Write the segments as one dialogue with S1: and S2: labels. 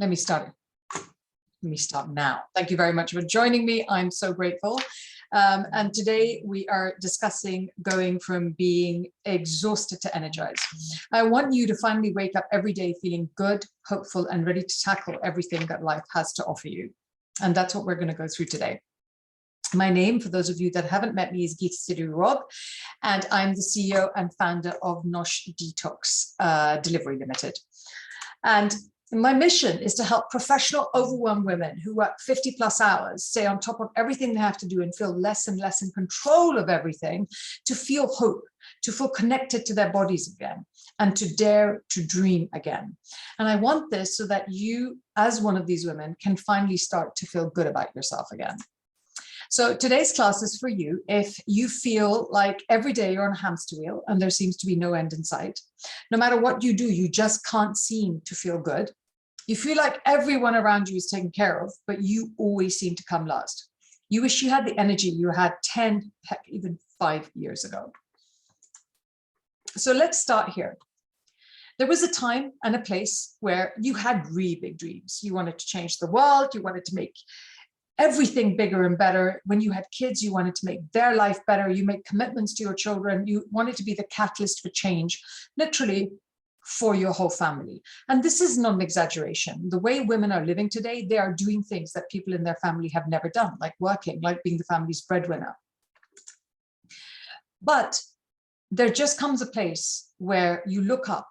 S1: Let me start now. Thank you very much for joining me. I'm so grateful. And today we are discussing going from being exhausted to energized. I want you to finally wake up every day feeling good, hopeful, and ready to tackle everything that life has to offer you. And that's what we're going to go through today. My name, for those of you that haven't met me, is Geeta Sidhu-Robb, and I'm the CEO and founder of Nosh Detox Delivery Limited. And my mission is to help professional, overwhelmed women who work 50+ hours stay on top of everything they have to do and feel less and less in control of everything, to feel hope, to feel connected to their bodies again, and to dare to dream again. And I want this so that you, as one of these women, can finally start to feel good about yourself again. So today's class is for you if you feel like every day you're on a hamster wheel and there seems to be no end in sight. No matter what you do, you just can't seem to feel good. You feel like everyone around you is taken care of, but you always seem to come last. You wish you had the energy you had 10, heck, even 5 years ago. So let's start here. There was a time and a place where you had really big dreams. You wanted to change the world. You wanted to make everything bigger and better. When you had kids, you wanted to make their life better. You made commitments to your children. You wanted to be the catalyst for change, literally for your whole family. And this is not an exaggeration. The way women are living today, they are doing things that people in their family have never done, like working, like being the family's breadwinner. But there just comes a place where you look up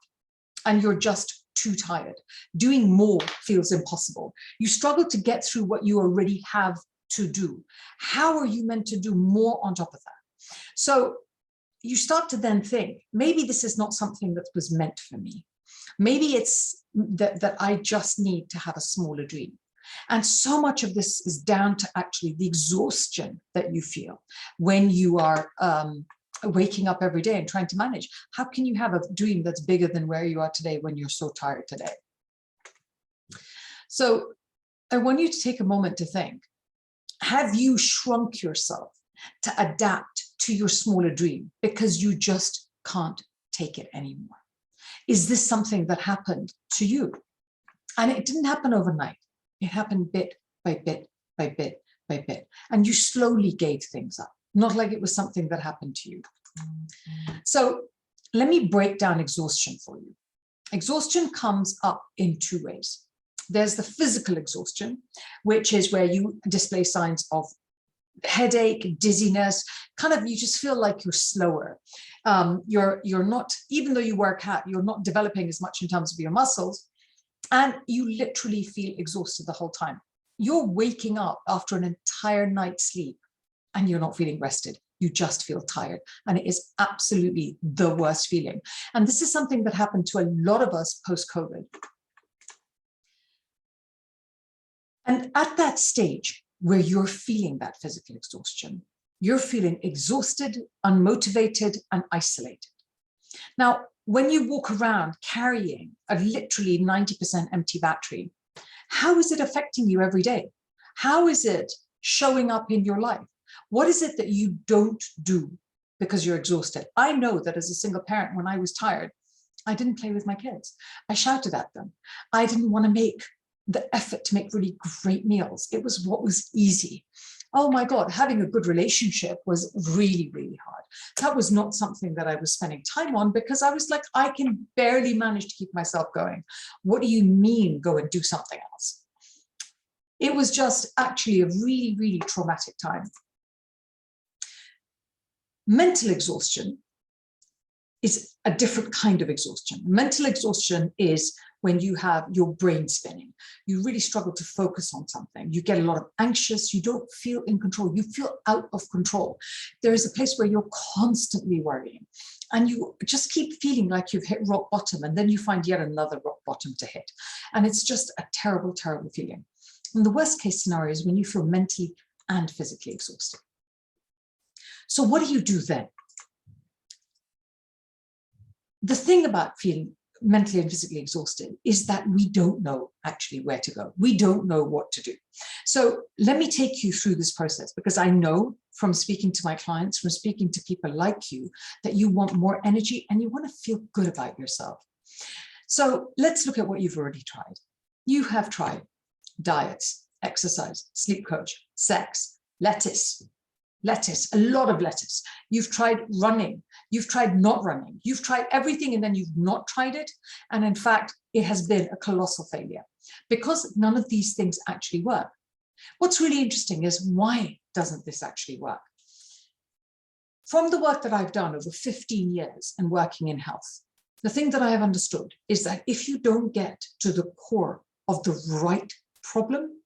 S1: and you're just too tired. Doing more feels impossible. You struggle to get through what you already have to do. How are you meant to do more on top of that? So you start to then think, maybe this is not something that was meant for me. Maybe it's that I just need to have a smaller dream. And so much of this is down to actually the exhaustion that you feel when you are waking up every day and trying to manage. How can you have a dream that's bigger than where you are today when you're so tired today? So I want you to take a moment to think, have you shrunk yourself to adapt to your smaller dream because you just can't take it anymore? Is this something that happened to you? And it didn't happen overnight. It happened bit by bit by bit by bit. And you slowly gave things up. Not like it was something that happened to you. So let me break down exhaustion for you. Exhaustion comes up in two ways. There's the physical exhaustion, which is where you display signs of headache, dizziness, kind of you just feel like you're slower. You're not, even though you work out, you're not developing as much in terms of your muscles, and you literally feel exhausted the whole time. You're waking up after an entire night's sleep and you're not feeling rested. You just feel tired. And it is absolutely the worst feeling. And this is something that happened to a lot of us post-COVID. And at that stage where you're feeling that physical exhaustion, you're feeling exhausted, unmotivated, and isolated. Now, when you walk around carrying a literally 90% empty battery, how is it affecting you every day? How is it showing up in your life? What is it that you don't do because you're exhausted? I know that as a single parent, when I was tired, I didn't play with my kids. I shouted at them. I didn't want to make the effort to make really great meals. It was what was easy. Oh my God, having a good relationship was really, really hard. That was not something that I was spending time on because I was like, I can barely manage to keep myself going. What do you mean go and do something else? It was just actually a really, really traumatic time. Mental exhaustion is a different kind of exhaustion. Mental exhaustion is when you have your brain spinning. You really struggle to focus on something. You get a lot of anxious. You don't feel in control. You feel out of control. There is a place where you're constantly worrying and you just keep feeling like you've hit rock bottom, and then you find yet another rock bottom to hit. And it's just a terrible, terrible feeling. And the worst case scenario is when you feel mentally and physically exhausted. So what do you do then? The thing about feeling mentally and physically exhausted is that we don't know actually where to go. We don't know what to do. So let me take you through this process, because I know from speaking to my clients, from speaking to people like you, that you want more energy and you want to feel good about yourself. So let's look at what you've already tried. You have tried diets, exercise, sleep coach, sex, lettuce, a lot of lettuce. You've tried running. You've tried not running. You've tried everything and then you've not tried it. And in fact, it has been a colossal failure because none of these things actually work. What's really interesting is why doesn't this actually work? From the work that I've done over 15 years and working in health, the thing that I have understood is that if you don't get to the core of the right problem,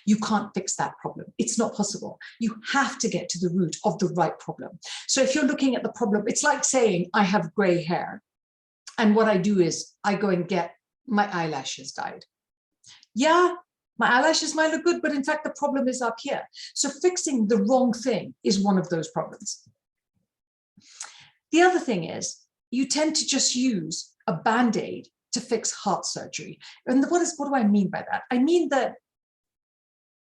S1: you can't fix that problem. It's not possible. You have to get to the root of the right problem. So if you're looking at the problem, it's like saying I have gray hair. And what I do is I go and get my eyelashes dyed. Yeah, my eyelashes might look good, but in fact, the problem is up here. So fixing the wrong thing is one of those problems. The other thing is you tend to just use a Band-Aid to fix heart surgery. And what do I mean by that? I mean that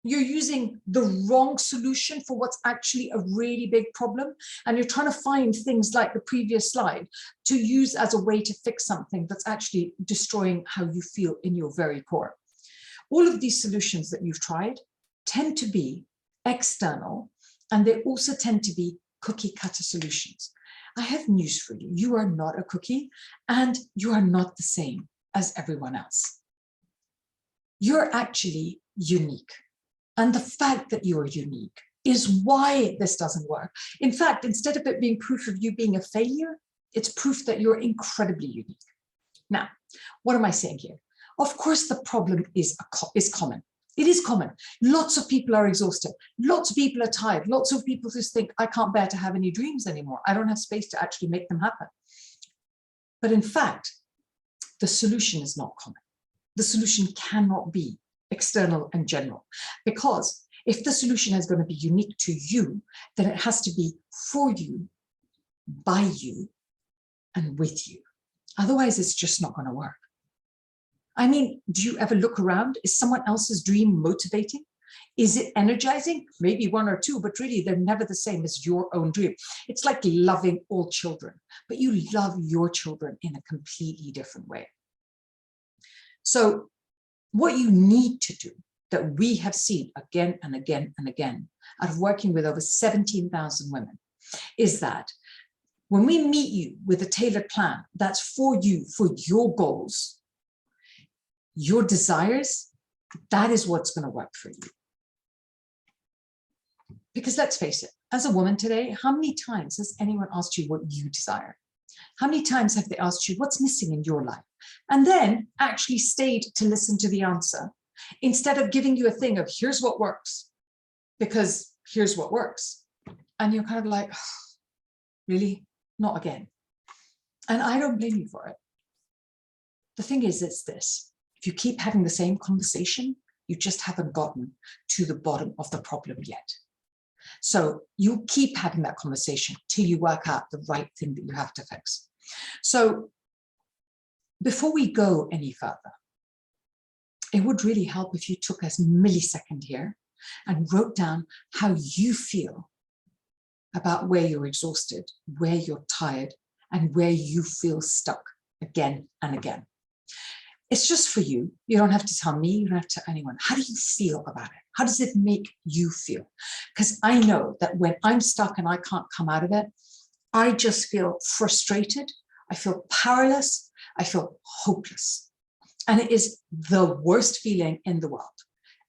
S1: you're using the wrong solution for what's actually a really big problem. And you're trying to find things like the previous slide to use as a way to fix something that's actually destroying how you feel in your very core. All of these solutions that you've tried tend to be external, and they also tend to be cookie cutter solutions. I have news for you. You are not a cookie and you are not the same as everyone else. You're actually unique. And the fact that you are unique is why this doesn't work. In fact, instead of it being proof of you being a failure, it's proof that you're incredibly unique. Now, what am I saying here? Of course, the problem is common. It is common. Lots of people are exhausted. Lots of people are tired. Lots of people just think, I can't bear to have any dreams anymore. I don't have space to actually make them happen. But in fact, the solution is not common. The solution cannot be external and general, because if the solution is going to be unique to you, then it has to be for you, by you, and with you. Otherwise, it's just not going to work. I mean, do you ever look around? Is someone else's dream motivating? Is it energizing? Maybe one or two, but really they're never the same as your own dream. It's like loving all children, but you love your children in a completely different way. So what you need to do, that we have seen again and again and again, out of working with over 17,000 women, is that when we meet you with a tailored plan that's for you, for your goals, your desires, that is what's going to work for you. Because let's face it, as a woman today, how many times has anyone asked you what you desire? How many times have they asked you what's missing in your life? And then actually stayed to listen to the answer instead of giving you a thing of here's what works, because here's what works. And you're kind of like, oh, really? Not again. And I don't blame you for it. The thing is, it's this. If you keep having the same conversation, you just haven't gotten to the bottom of the problem yet. So you keep having that conversation till you work out the right thing that you have to fix. So before we go any further, it would really help if you took a millisecond here and wrote down how you feel about where you're exhausted, where you're tired, and where you feel stuck again and again. It's just for you. You don't have to tell me, you don't have to tell anyone. How do you feel about it? How does it make you feel? Because I know that when I'm stuck and I can't come out of it, I just feel frustrated. I feel powerless. I feel hopeless. And it is the worst feeling in the world.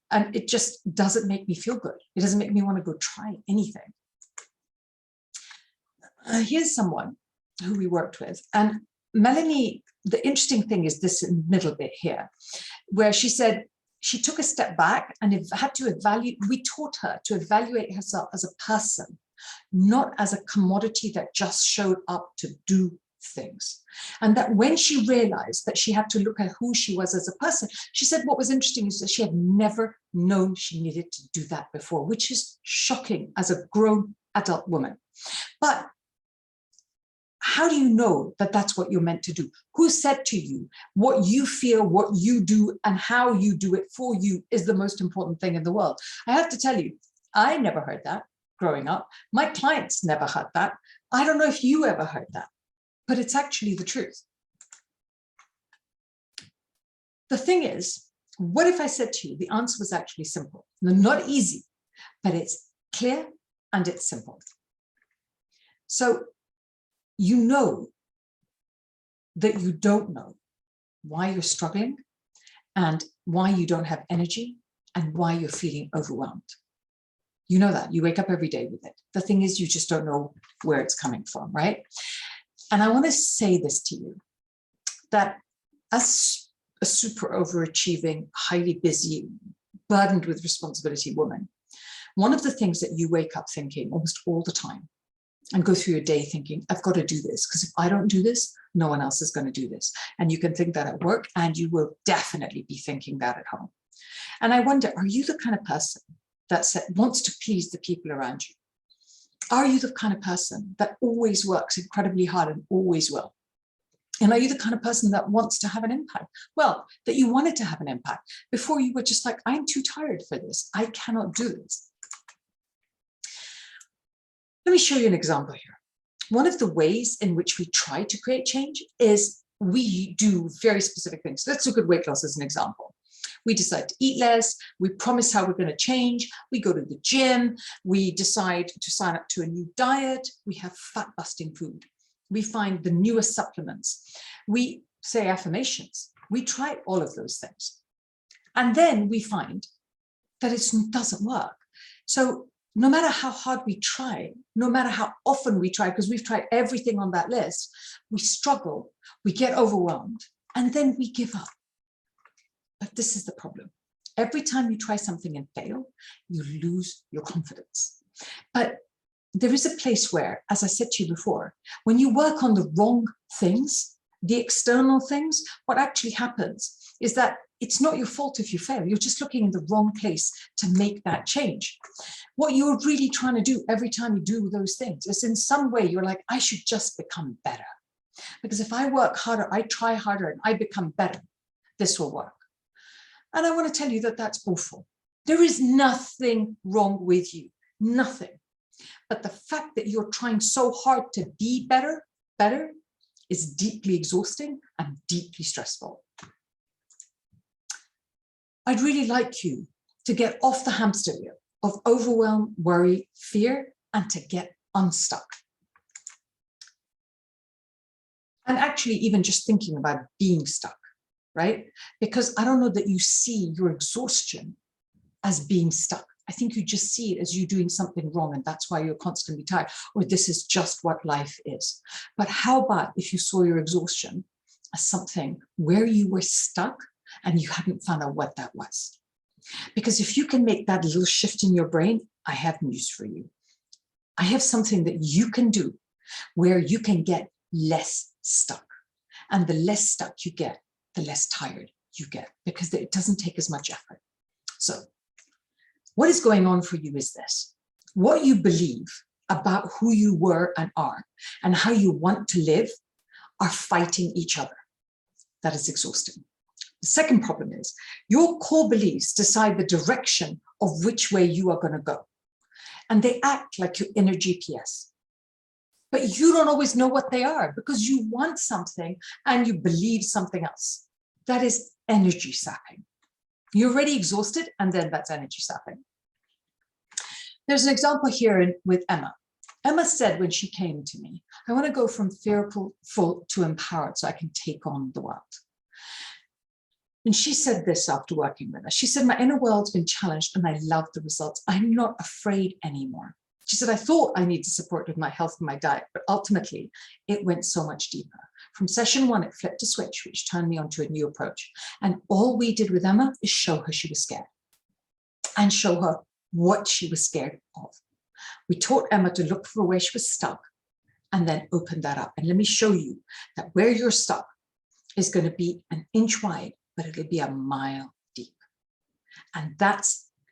S1: And it just doesn't make me feel good. It doesn't make me want to go try anything. Here's someone who we worked with. And Melanie, the interesting thing is this middle bit here, where she said she took a step back and had to evaluate. We taught her to evaluate herself as a person, not as a commodity that just showed up to do things. And that when she realized that she had to look at who she was as a person, she said what was interesting is that she had never known she needed to do that before, which is shocking as a grown adult woman. But how do you know that that's what you're meant to do? Who said to you what you feel, what you do, and how you do it for you is the most important thing in the world? I have to tell you, I never heard that growing up. My clients never heard that. I don't know if you ever heard that, but it's actually the truth. The thing is, What if I said to you, the answer was actually simple? No, not easy, but it's clear and it's simple. So you know that you don't know why you're struggling and why you don't have energy and why you're feeling overwhelmed. You know that. You wake up every day with it. The thing is, you just don't know where it's coming from, right? And I want to say this to you, that as a super overachieving, highly busy, burdened with responsibility woman, one of the things that you wake up thinking almost all the time and go through your day thinking, I've got to do this, because if I don't do this, no one else is going to do this. And you can think that at work, and you will definitely be thinking that at home. And I wonder, are you the kind of person that wants to please the people around you? Are you the kind of person that always works incredibly hard and always will? And are you the kind of person that wants to have an impact? Well, that you wanted to have an impact before you were just like, I'm too tired for this. I cannot do this. Let me show you an example here. One of the ways in which we try to create change is we do very specific things. Let's look at weight loss as an example. We decide to eat less. We promise how we're going to change. We go to the gym. We decide to sign up to a new diet. We have fat-busting food. We find the newest supplements. We say affirmations. We try all of those things. And then we find that it doesn't work. So no matter how hard we try, no matter how often we try, because we've tried everything on that list, we struggle, we get overwhelmed, and then we give up. But this is the problem. Every time you try something and fail, you lose your confidence. But there is a place where, as I said to you before, when you work on the wrong things, the external things, what actually happens is that it's not your fault if you fail. You're just looking in the wrong place to make that change. What you're really trying to do every time you do those things is in some way you're like, I should just become better. Because if I work harder, I try harder, and I become better, this will work. And I want to tell you that that's awful. There is nothing wrong with you, nothing. But the fact that you're trying so hard to be better is deeply exhausting and deeply stressful. I'd really like you to get off the hamster wheel of overwhelm, worry, fear, and to get unstuck. And actually even just thinking about being stuck, right? Because I don't know that you see your exhaustion as being stuck. I think you just see it as you doing something wrong, and that's why you're constantly tired, or this is just what life is. But how about if you saw your exhaustion as something where you were stuck and you hadn't found out what that was? Because if you can make that little shift in your brain, I have news for you. I have something that you can do where you can get less stuck. And the less stuck you get, the less tired you get, because it doesn't take as much effort. So what is going on for you is this: what you believe about who you were and are and how you want to live are fighting each other. That is exhausting. The second problem is your core beliefs decide the direction of which way you are going to go. And they act like your inner GPS. But you don't always know what they are because you want something and you believe something else. That is energy sapping. You're already exhausted, and then that's energy sapping. There's an example here with Emma. Emma said when she came to me, I want to go from fearful to empowered so I can take on the world. And she said this after working with us. She said, my inner world's been challenged and I love the results. I'm not afraid anymore. She said, I thought I needed support with my health and my diet, but ultimately it went so much deeper. From session 1, it flipped a switch, which turned me onto a new approach. And all we did with Emma is show her she was scared and show her what she was scared of. We taught Emma to look for where she was stuck and then open that up. And let me show you that where you're stuck is going to be an inch wide, but it'll be a mile deep. And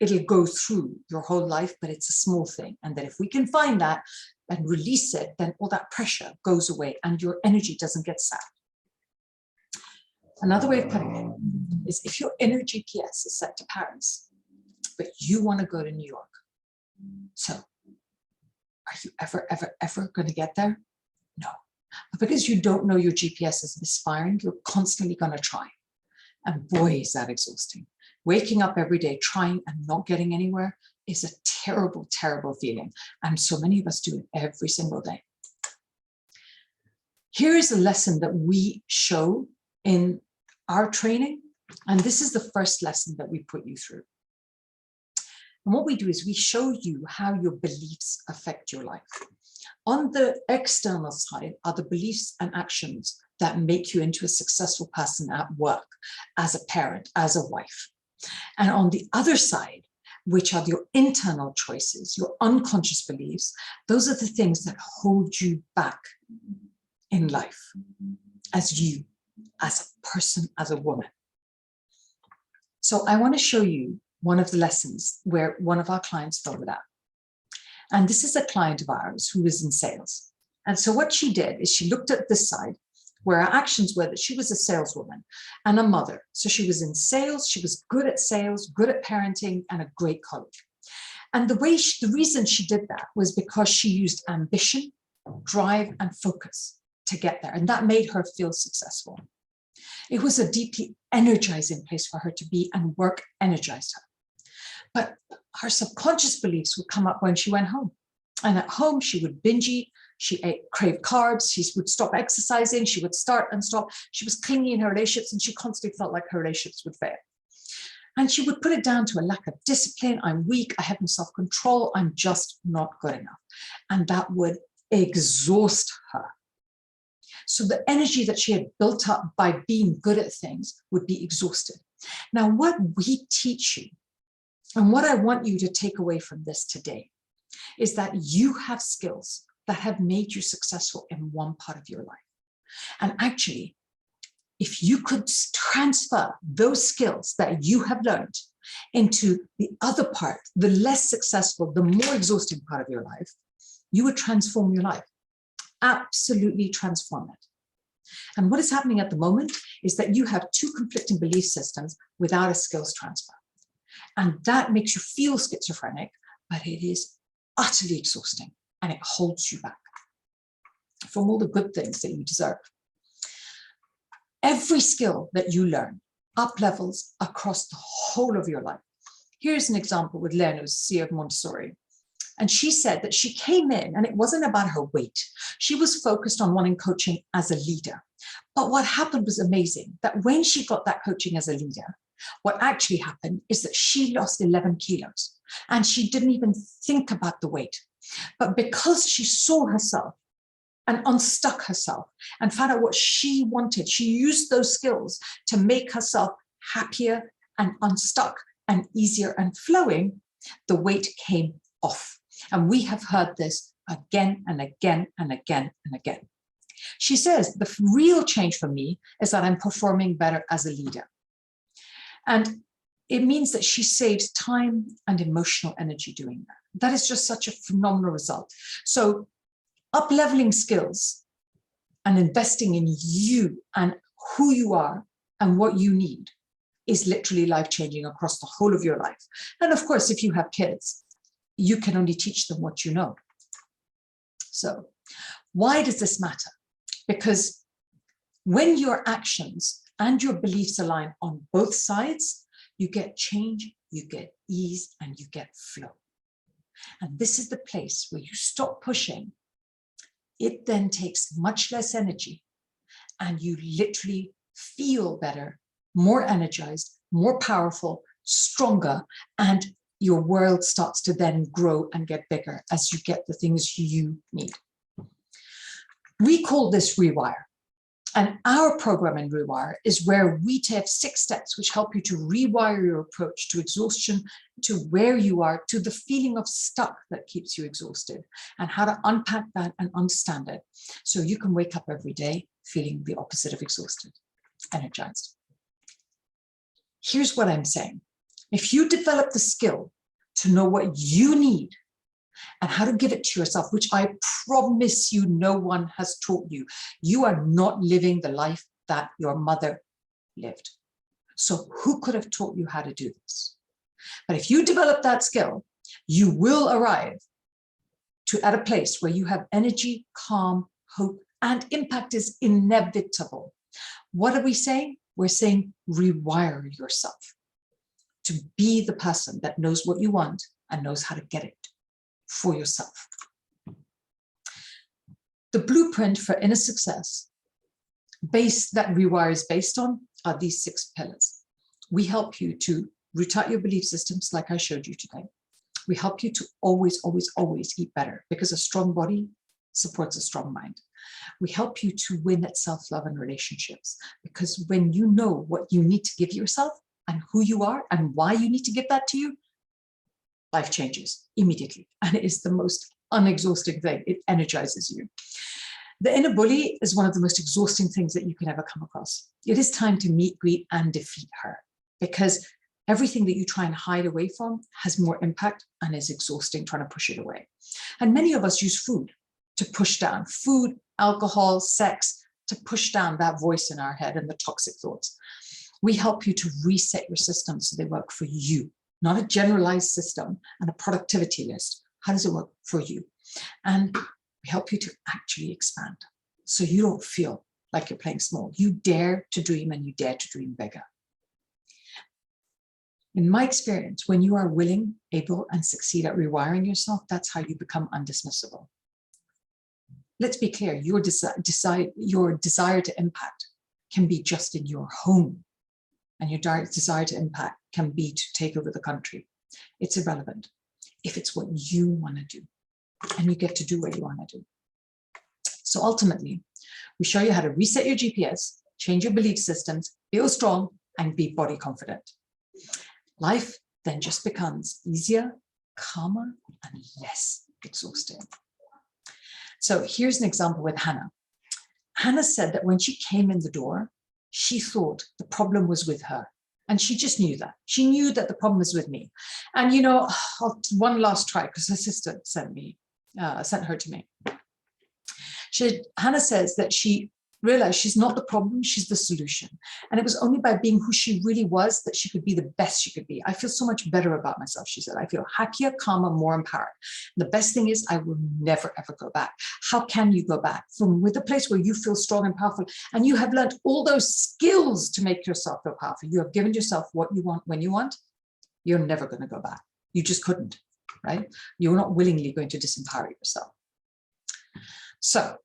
S1: it'll go through your whole life, but it's a small thing. And that if we can find that and release it, then all that pressure goes away and your energy doesn't get sapped. Another way of putting it is if your inner GPS is set to Paris, but you want to go to New York. So are you ever going to get there? No. But because you don't know your GPS is misfiring, you're constantly going to try. And boy, is that exhausting. Waking up every day, trying and not getting anywhere is a terrible, terrible feeling. And so many of us do it every single day. Here is a lesson that we show in our training. And this is the first lesson that we put you through. And what we do is we show you how your beliefs affect your life. On the external side are the beliefs and actions that make you into a successful person at work, as a parent, as a wife. And on the other side, which are your internal choices, your unconscious beliefs, those are the things that hold you back in life as you, as a person, as a woman. So I want to show you one of the lessons where one of our clients filled it out. And this is a client of ours who was in sales. And so what she did is she looked at this side where her actions were that she was a saleswoman and a mother. So she was in sales, she was good at sales, good at parenting, and a great coach. And the reason she did that was because she used ambition, drive, and focus to get there. And that made her feel successful. It was a deeply energizing place for her to be, and work energized her. But her subconscious beliefs would come up when she went home. And at home, she would binge eat, she craved carbs, she would stop exercising, she would start and stop. She was clingy in her relationships, and she constantly felt like her relationships would fail. And she would put it down to a lack of discipline. I'm weak, I have no self-control, I'm just not good enough. And that would exhaust her. So the energy that she had built up by being good at things would be exhausted. Now, what we teach you, and what I want you to take away from this today, is that you have skills that have made you successful in one part of your life. And actually, if you could transfer those skills that you have learned into the other part, the less successful, the more exhausting part of your life, you would transform your life. Absolutely transform it. And what is happening at the moment is that you have two conflicting belief systems without a skills transfer. And that makes you feel schizophrenic, but it is utterly exhausting, and it holds you back from all the good things that you deserve. Every skill that you learn up levels across the whole of your life. Here's an example with Len, who's CEO of Montessori. And she said that she came in, and it wasn't about her weight. She was focused on wanting coaching as a leader. But what happened was amazing, that when she got that coaching as a leader, what actually happened is that she lost 11 kilos, and she didn't even think about the weight. But because she saw herself and unstuck herself and found out what she wanted, she used those skills to make herself happier and unstuck and easier and flowing. The weight came off. And we have heard this again and again and again and again. She says, the real change for me is that I'm performing better as a leader. And it means that she saves time and emotional energy doing that. That is just such a phenomenal result. So up-leveling skills and investing in you and who you are and what you need is literally life-changing across the whole of your life. And of course, if you have kids, you can only teach them what you know. So why does this matter? Because when your actions and your beliefs align on both sides, you get change, you get ease, and you get flow. And this is the place where you stop pushing. It then takes much less energy, and you literally feel better, more energized, more powerful, stronger, and your world starts to then grow and get bigger as you get the things you need. We call this Rewire. And our program in Rewire is where we take 6 steps which help you to rewire your approach to exhaustion, to where you are, to the feeling of stuck that keeps you exhausted, and how to unpack that and understand it so you can wake up every day feeling the opposite of exhausted, energized. Here's what I'm saying. If you develop the skill to know what you need and how to give it to yourself, which I promise you no one has taught you, you are not living the life that your mother lived. So who could have taught you how to do this? But if you develop that skill, you will arrive at a place where you have energy, calm, hope, and impact is inevitable. What are we saying? We're saying rewire yourself. to be the person that knows what you want and knows how to get it for yourself. The blueprint for inner success that Rewire is based on are these 6 pillars. We help you to root out your belief systems like I showed you today. We help you to always, always, always eat better, because a strong body supports a strong mind. We help you to win at self-love and relationships, because when you know what you need to give yourself and who you are and why you need to give that to you, life changes immediately. And it is the most unexhausting thing. It energizes you. The inner bully is one of the most exhausting things that you can ever come across. It is time to meet, greet, and defeat her, because everything that you try and hide away from has more impact and is exhausting trying to push it away. And many of us use food to push down, food, alcohol, sex, to push down that voice in our head and the toxic thoughts. We help you to reset your system so they work for you, not a generalized system and a productivity list. How does it work for you? And we help you to actually expand, so you don't feel like you're playing small. You dare to dream, and you dare to dream bigger. In my experience, when you are willing, able, and succeed at rewiring yourself, that's how you become undismissible. Let's be clear, your desire to impact can be just in your home, and your desire to impact can be to take over the country. It's irrelevant if it's what you want to do, and you get to do what you want to do. So ultimately, we show you how to reset your GPS, change your belief systems, feel strong, and be body confident. Life then just becomes easier, calmer, and less exhausting. So here's an example with Hannah. Hannah said that when she came in the door, she thought the problem was with her. And she just knew that. She knew that the problem was with me. And you know, one last try, because her sister sent her to me. Hannah says that she realized she's not the problem, she's the solution. And it was only by being who she really was that she could be the best she could be. I feel so much better about myself, she said. I feel happier, calmer, more empowered. The best thing is I will never, ever go back. How can you go back from with a place where you feel strong and powerful, and you have learned all those skills to make yourself feel powerful? You have given yourself what you want when you want. You're never going to go back. You just couldn't, right? You're not willingly going to disempower yourself. So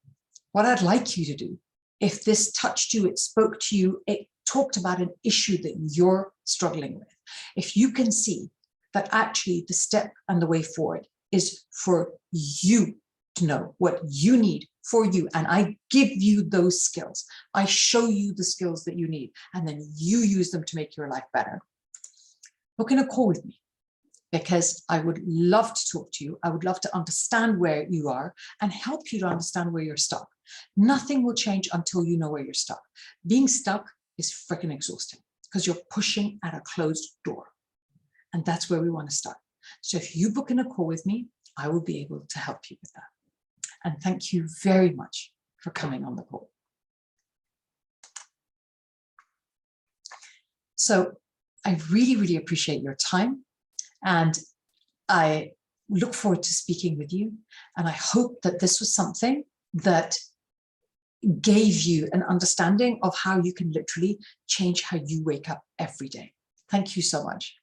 S1: what I'd like you to do, if this touched you, it spoke to you, it talked about an issue that you're struggling with, if you can see that actually the step and the way forward is for you to know what you need for you, and I give you those skills, I show you the skills that you need, and then you use them to make your life better, book in a call with me, because I would love to talk to you. I would love to understand where you are and help you to understand where you're stuck. Nothing will change until you know where you're stuck. Being stuck is freaking exhausting, because you're pushing at a closed door. And that's where we want to start. So if you book in a call with me, I will be able to help you with that. And thank you very much for coming on the call. So I really, really appreciate your time. And I look forward to speaking with you. And I hope that this was something that gave you an understanding of how you can literally change how you wake up every day. Thank you so much.